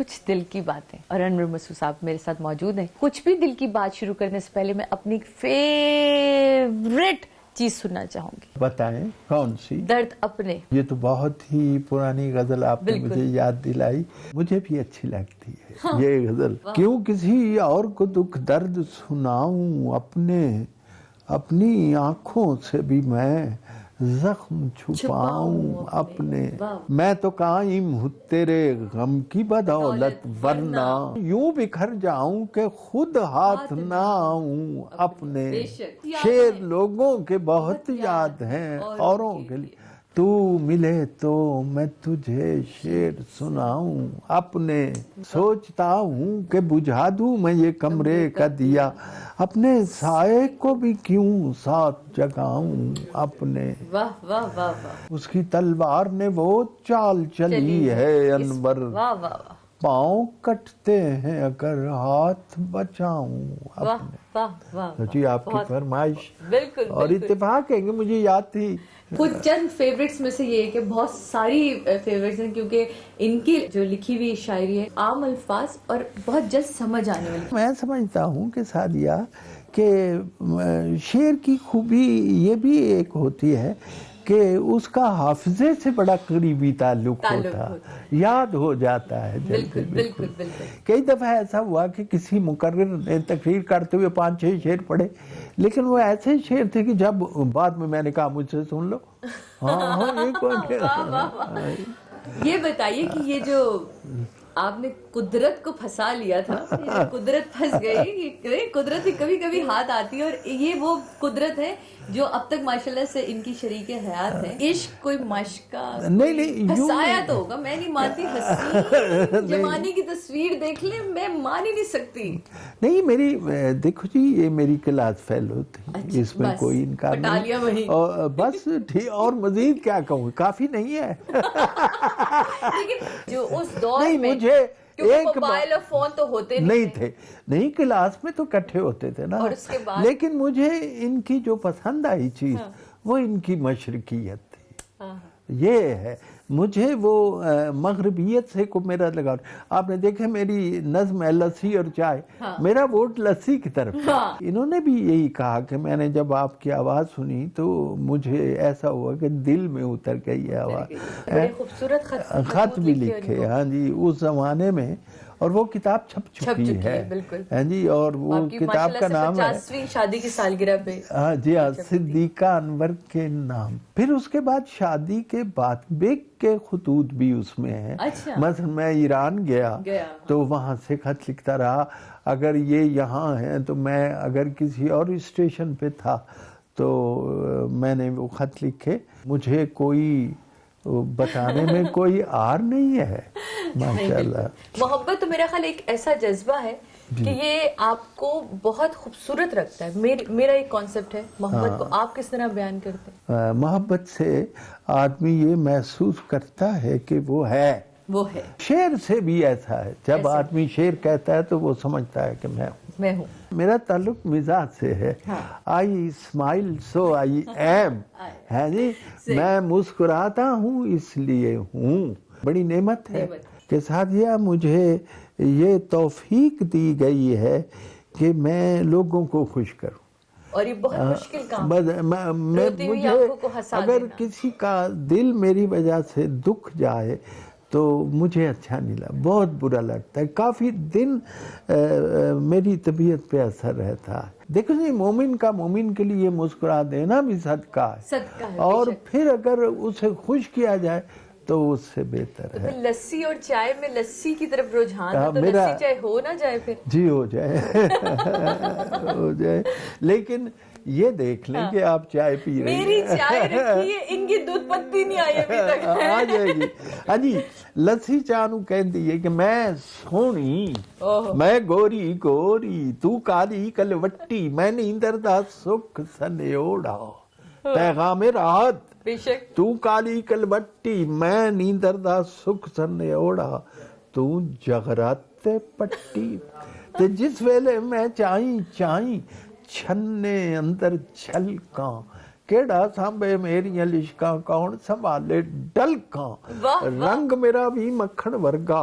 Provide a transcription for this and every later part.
کچھ دل کی باتیں، اور انور مسعود صاحب میرے ساتھ موجود ہیں. کچھ بھی دل کی بات شروع کرنے سے پہلے میں اپنی فیوریٹ چیز سننا چاہوں گی. بتائیں کون سی؟ درد اپنے. یہ تو بہت ہی پرانی غزل آپ نے مجھے یاد دلائی. مجھے بھی اچھی لگتی ہے یہ غزل. کیوں کسی اور کو دکھ درد سناؤں، اپنی آنکھوں سے بھی میں زخم چھپاؤں اپنے. میں تو قائم ہوں تیرے غم کی بدولت، ورنہ یوں بکھر جاؤں کہ خود ہاتھ نہ آؤں اپنے. شعر لوگوں کے بہت یاد ہیں اوروں کے لیے، تو ملے تو میں تجھے شعر سناؤں اپنے. سوچتا ہوں کہ بجھا دوں میں یہ کمرے کا دیا، اپنے سائے کو بھی کیوں ساتھ جگاؤں اپنے. واہ واہ واہ واہ. اس کی تلوار نے وہ چال چلی ہے انور، واہ واہ واہ. پاؤں کٹتے ہیں اگر ہاتھ بچاؤں واہ اپنے. واہ واہ. جی آپ کی فرمائش بالکل اور اتفاق ہے کہ مجھے یاد تھی. کچھ چند فیوریٹس میں سے یہ ہے کہ بہت ساری فیوریٹس ہیں کیونکہ ان کی جو لکھی ہوئی شاعری ہے عام الفاظ اور بہت جلد سمجھ آنے والی. میں سمجھتا ہوں کہ سعدیہ کہ شعر کی خوبی یہ بھی ایک ہوتی ہے کہ اس کا حافظے سے بڑا قریبی تعلق ہوتا ہے، یاد ہو جاتا ہے جلدی. بالکل بالکل. کئی دفعہ ایسا ہوا کہ کسی مقرر نے تقریر کرتے ہوئے 5-6 شعر پڑھے، لیکن وہ ایسے شعر تھے کہ جب بعد میں نے کہا مجھ سے سن لو. یہ بتائیے کہ یہ جو آپ نے قدرت کو پھنسا لیا تھا، قدرت پھنس گئی، قدرت ہی کبھی کبھی ہاتھ آتی ہے، اور یہ وہ قدرت ہے جو اب تک ماشاءاللہ سے ان کی شریک حیات ہے. عشق کوئی مشق کا نہیں پھنسایا تو ہوگا، میں نہیں مانتی. حسین زمانے کی تصویر دیکھ لیں، میں مان ہی نہیں سکتی. نہیں میری دیکھو جی، یہ میری کلاس فیلو تھی، اس میں کوئی انکار نہیں. بس ٹھیک، اور مزید کیا کہوں، کافی نہیں ہے. لیکن جو اس دور میں ایک موبائل اور فون تو ہوتے نہیں تھے، نہیں کلاس میں تو اکٹھے ہوتے تھے نا. لیکن مجھے ان کی جو پسند آئی چیز وہ ان کی مشرقیت تھی. یہ ہے مجھے وہ مغربیت سے کو میرا لگاؤ. آپ نے دیکھا میری نظم ہے لسی اور چائے، میرا ووٹ لسی کی طرف. انہوں نے بھی یہی کہا کہ میں نے جب آپ کی آواز سنی تو مجھے ایسا ہوا کہ دل میں اتر گئی ہے آواز. خوبصورت خط بھی لکھے ہاں جی اس زمانے میں، اور وہ کتاب چھپ چکی ہے ہاں جی. اور وہ کتاب کا نام ہے 50ویں شادی کی سالگرہ پہ، ہاں جی ہاں، صدیقہ انور کے نام. پھر اس کے بعد شادی کے بعد بیک کے خطوط بھی اس میں ہیں. مثلا میں ایران گیا تو وہاں سے خط لکھتا رہا. اگر یہ یہاں ہیں تو میں اگر کسی اور اسٹیشن پہ تھا تو میں نے وہ خط لکھے. مجھے کوئی بتانے میں کوئی آر نہیں ہے ماشاءاللہ. محبت تو میرا خیال ایک ایسا جذبہ ہے کہ یہ آپ کو بہت خوبصورت رکھتا ہے. میرا ایک کانسیپٹ ہے محبت کو آپ کس طرح بیان کرتے ہیں؟ محبت سے آدمی یہ محسوس کرتا ہے کہ وہ ہے. شعر سے بھی ایسا ہے، جب آدمی شعر کہتا ہے تو وہ سمجھتا ہے کہ میں ہوں. میرا تعلق مزاج سے ہے. I smile so I am ہے جی. میں مسکراتا ہوں اس لیے ہوں. بڑی نعمت ہے کہ سعدیہ مجھے یہ توفیق دی گئی ہے کہ میں لوگوں کو خوش کروں. اور یہ بہت مشکل کام ہے. مجھے اگر کسی کا دل میری وجہ سے دکھ جائے تو مجھے اچھا نہیں لگتا، بہت برا لگتا ہے. کافی دن میری طبیعت پہ اثر رہتا ہے. دیکھو جی، مومن کا مومن کے لیے مسکرا دینا بھی صدقہ ہے، اور پھر اگر اسے خوش کیا جائے تو اس سے بہتر ہے. لسی اور چائے میں لسی کی طرف رجحان ہے تو لسی چائے ہو نہ جائے پھر. جی ہو جائے ہو جائے. لیکن یہ دیکھ لیں کہ آپ چائے پی رہے ہیں. میری چائے رکھی ہے، ان کی دودھ پتی نہیں آئی ابھی تک. آ جائے گی. ہاں جی، لسی چانو کہندی ہے کہ میں سونی، میں گوری گوری، تو کالی کلوٹی، میں نیندر دا سکھ سنیوڑا. پیغام راحت، تو کالی کلوٹی، میں نیندر دا سکھ سنیوڑا، تو جغرات پٹی. تے جس ویلے میں چائیں چائیں چھنے اندر چھلکاں، کیڑا سانبے میریاں لشکاں، کون سنبھالے ڈلکاں. رنگ میرا بھی مکھن ورگا،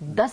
10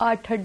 8-8,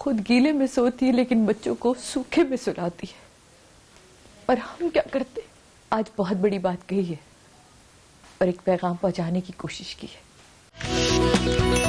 خود گیلے میں سوتی ہے لیکن بچوں کو سوکھے میں سلاتی ہے. اور ہم کیا کرتے؟ آج بہت بڑی بات کہی ہے اور ایک پیغام پہنچانے کی کوشش کی ہے.